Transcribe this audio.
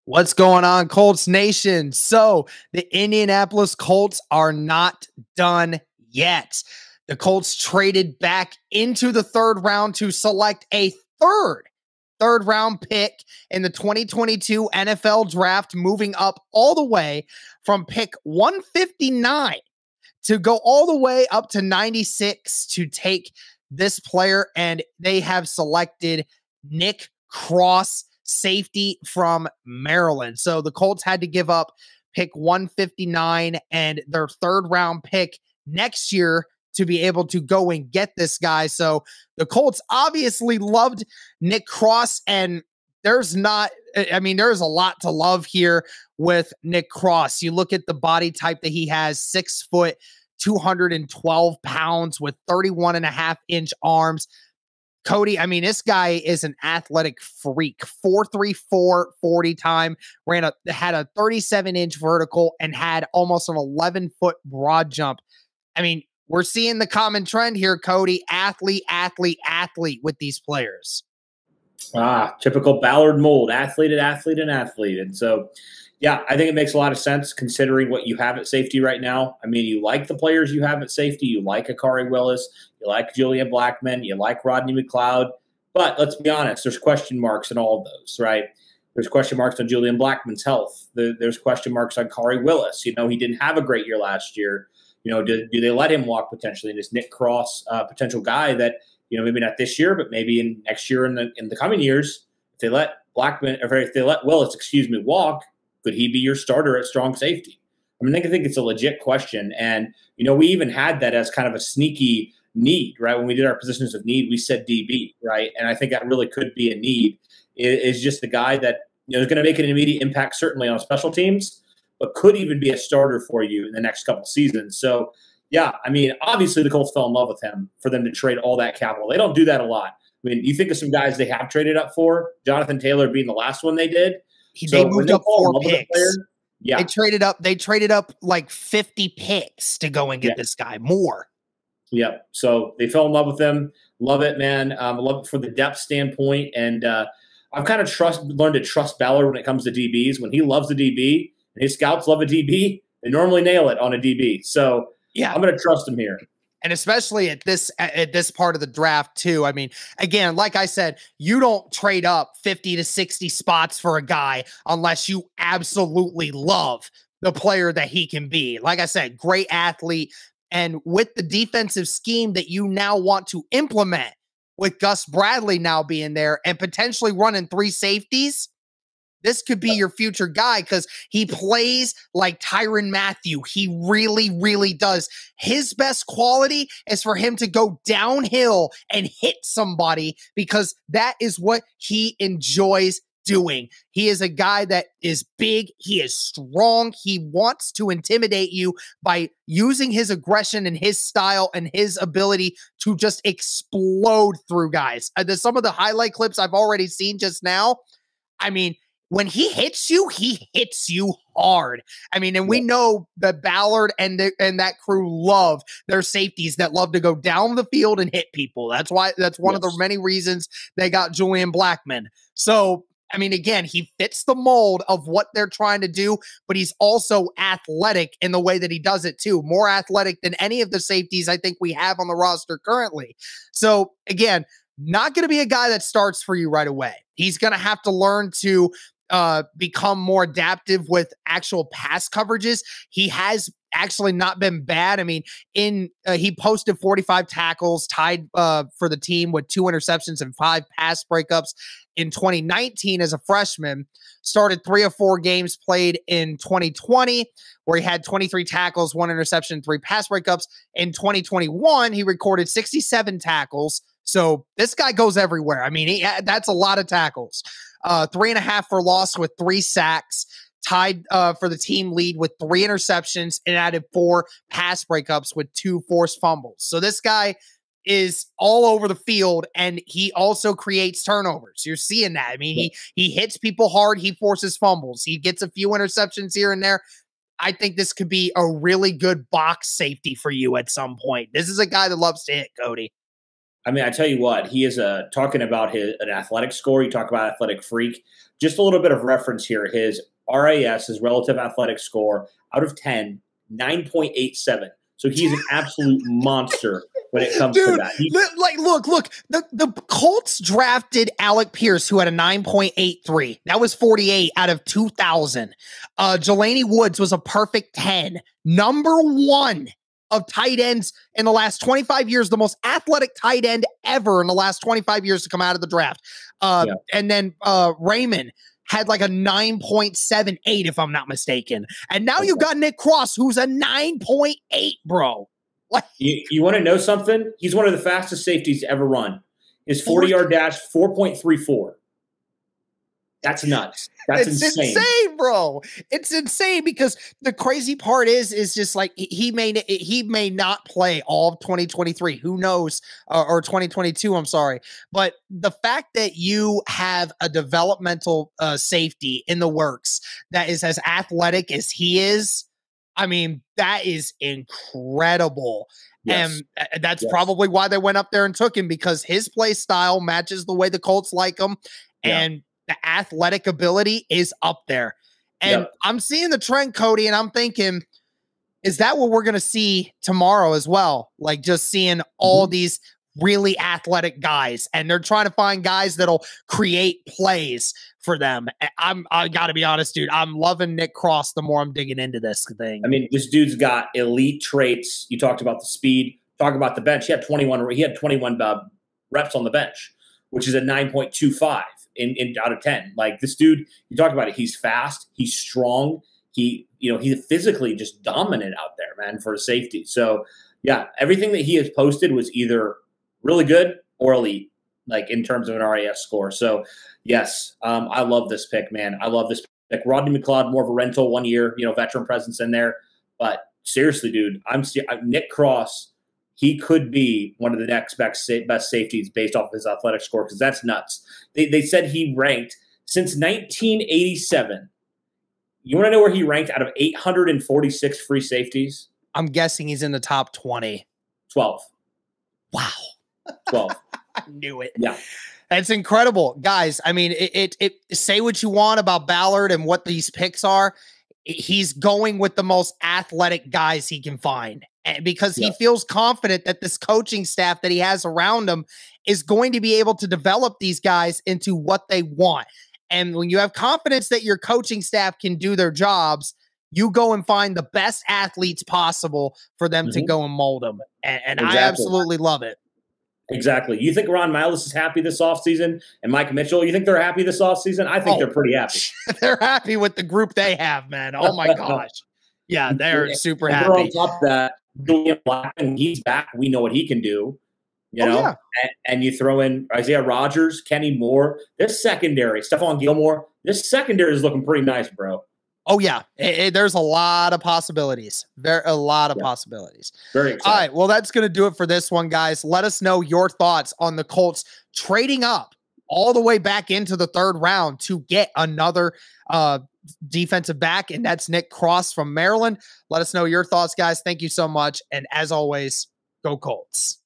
What's going on, Colts Nation? So, the Indianapolis Colts are not done yet. The Colts traded back into the third round to select a third round pick in the 2022 NFL draft, moving up all the way from pick 159 to go all the way up to 96 to take this player. And they have selected Nick Cross, safety from Maryland. So the Colts had to give up pick 159 and their third round pick next year to be able to go and get this guy. So the Colts obviously loved Nick Cross, and there's a lot to love here with Nick Cross. You look at the body type that he has, 6 foot, 212 pounds with 31.5-inch arms. Cody, this guy is an athletic freak. 4.34 40 time, had a 37-inch vertical and had almost an 11-foot broad jump. We're seeing the common trend here, Cody. Athlete with these players. Typical Ballard mold. Athlete. And so, yeah, I think it makes a lot of sense considering what you have at safety right now. You like the players you have at safety. You like Akari Willis. You like Julian Blackmon. You like Rodney McLeod. But let's be honest, there's question marks in all of those, right? There's question marks on Julian Blackmon's health. There's question marks on Akari Willis. He didn't have a great year last year. Do they let him walk potentially? And is Nick Cross a potential guy that, maybe not this year, but maybe in next year in the coming years, if they let Willis, walk, could he be your starter at strong safety? I think it's a legit question. And, we even had that as kind of a sneaky need, right? When we did our positions of need, we said DB, right? And I think that really could be a need. Is just the guy that, is going to make an immediate impact, certainly on special teams, but could even be a starter for you in the next couple seasons. So, yeah, obviously the Colts fell in love with him for them to trade all that capital. They don't do that a lot. You think of some guys they have traded up for, Jonathan Taylor being the last one they did. They moved up 4 picks. Yeah. They traded up like 50 picks to go and get this guy more. Yeah. So they fell in love with him. Love it, man. Love it for the depth standpoint. And I've kind of learned to trust Ballard when it comes to DBs. When he loves the DB and his scouts love a DB, they normally nail it on a DB. So yeah, I'm going to trust him here. And especially at this part of the draft too. Again, like I said, you don't trade up 50 to 60 spots for a guy unless you absolutely love the player that he can be. Like I said, great athlete. And with the defensive scheme that you now want to implement with Gus Bradley now being there and potentially running 3 safeties, this could be your future guy because he plays like Tyrann Mathieu. He really, really does. His best quality is for him to go downhill and hit somebody because that is what he enjoys doing. He is a guy that is big. He is strong. He wants to intimidate you by using his aggression and his style and his ability to just explode through guys. Some of the highlight clips I've already seen just now, when he hits you hard. And we know that Ballard and that crew love their safeties that love to go down the field and hit people. That's one of the many reasons they got Julian Blackmon. So, again, he fits the mold of what they're trying to do, but he's also athletic in the way that he does it too. More athletic than any of the safeties I think we have on the roster currently. So, again, not going to be a guy that starts for you right away. He's going to have to learn to become more adaptive with actual pass coverages. He has actually not been bad. He posted 45 tackles, tied for the team with 2 interceptions and 5 pass breakups in 2019 as a freshman. Started 3 or 4 games played in 2020 where he had 23 tackles, 1 interception, 3 pass breakups. In 2021, he recorded 67 tackles. So this guy goes everywhere. That's a lot of tackles. 3.5 for loss with 3 sacks, tied for the team lead with 3 interceptions and added 4 pass breakups with 2 forced fumbles. So this guy is all over the field, and he also creates turnovers. You're seeing that. He hits people hard. He forces fumbles. He gets a few interceptions here and there. I think this could be a really good box safety for you at some point. This is a guy that loves to hit, Cody. I mean, I tell you what, he is talking about an athletic score. You talk about athletic freak. Just a little bit of reference here. His RAS, his relative athletic score, out of 10, 9.87. So he's an absolute monster when it comes to that. Look, the Colts drafted Alec Pierce, who had a 9.83. That was 48 out of 2,000. Jelani Woods was a perfect 10. Number one of tight ends in the last 25 years, the most athletic tight end ever in the last 25 years to come out of the draft. And then Raymond had like a 9.78, if I'm not mistaken. And now you've got Nick Cross, who's a 9.8, bro. You want to know something? He's one of the fastest safeties to ever run. His 40-yard dash, 4.34. That's nuts. It's insane, bro. It's insane because the crazy part is just like he may not play all of 2023. Who knows? Or 2022, I'm sorry. But the fact that you have a developmental safety in the works that is as athletic as he is, I mean, that is incredible. Yes. And that's probably why they went up there and took him, because his play style matches the way the Colts like him. And the athletic ability is up there. And I'm seeing the trend, Cody, and I'm thinking, is that what we're going to see tomorrow as well? Like just seeing all these really athletic guys, and they're trying to find guys that'll create plays for them. I got to be honest, dude. I'm loving Nick Cross the more I'm digging into this thing. I mean, this dude's got elite traits. You talked about the speed. Talk about the bench. He had 21 reps on the bench, which is a 9.25 in out of 10. Like this dude, you talk about it. He's fast. He's strong. He's physically just dominant out there, man, for a safety. So yeah, everything that he has posted was either really good or elite, like in terms of an RAS score. So yes, I love this pick, man. I love this pick. Rodney McLeod, more of a rental, 1 year, veteran presence in there. But seriously, dude, Nick Cross. He could be one of the next best safeties based off of his athletic score, because that's nuts. They said he ranked since 1987. You want to know where he ranked out of 846 free safeties? I'm guessing he's in the top 20. 12. Wow. 12. I knew it. Yeah. That's incredible. Guys, I mean, it say what you want about Ballard and what these picks are. He's going with the most athletic guys he can find, because he feels confident that this coaching staff that he has around him is going to be able to develop these guys into what they want. And when you have confidence that your coaching staff can do their jobs, you go and find the best athletes possible for them to go and mold them. And exactly. I absolutely love it. Exactly. You think Ron Miles is happy this offseason, and Mike Mitchell, you think they're happy this offseason? I think they're pretty happy. They're happy with the group they have, man. Oh, my gosh. Yeah, they're super happy. On top of that, Julian Blackmon, he's back. We know what he can do. And you throw in Isaiah Rodgers, Kenny Moore. This secondary, Stephon Gilmore, this secondary is looking pretty nice, bro. Oh, yeah. There's a lot of possibilities. Possibilities. Very exciting. All right. Well, that's going to do it for this one, guys. Let us know your thoughts on the Colts trading up all the way back into the third round to get another defensive back, and that's Nick Cross from Maryland. Let us know your thoughts, guys. Thank you so much. And as always, go Colts.